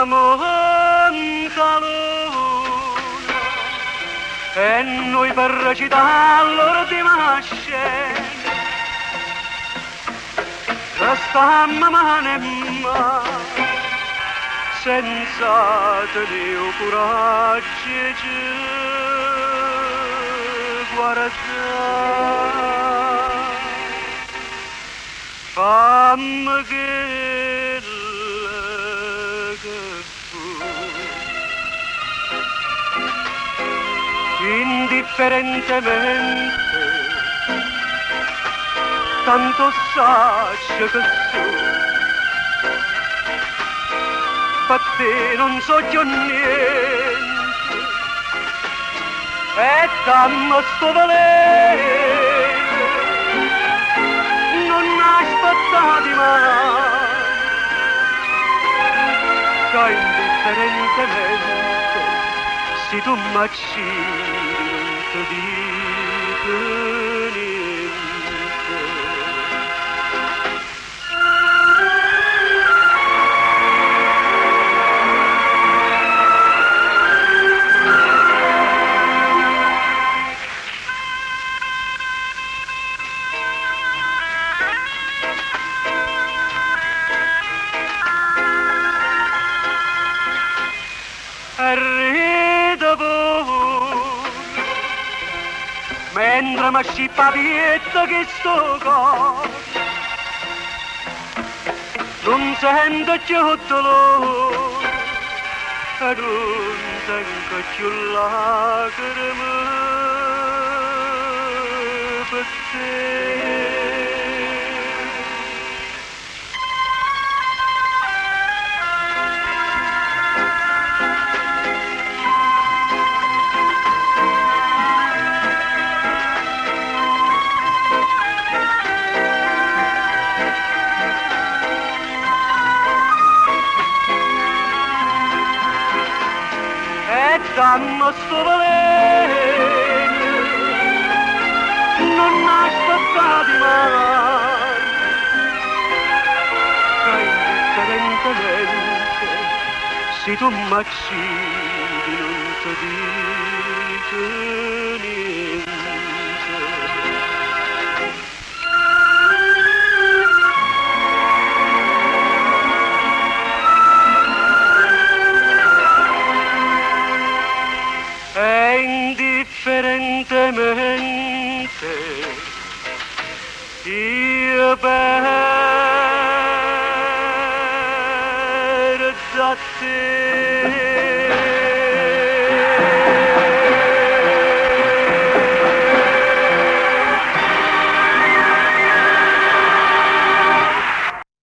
monta luna e noi per recitare l'ultima scena restammo mano in mano senza tenere coraggio di guardare. Fammi che fu indifferentemente tanto saggio che sono per te non so già niente e dammi sto valere non aspettati mai che indifferentemente se tu m'accidi non ti dico niente. Ride pure mentre mi scippa pietta che sto cuore non sento più dolore e non tengo più lacrime per te. Dammi sto valere, non aspettati mai, che indifferentemente, se tu m'accidi non ti dico niente. Indifferentemente io perdo a te.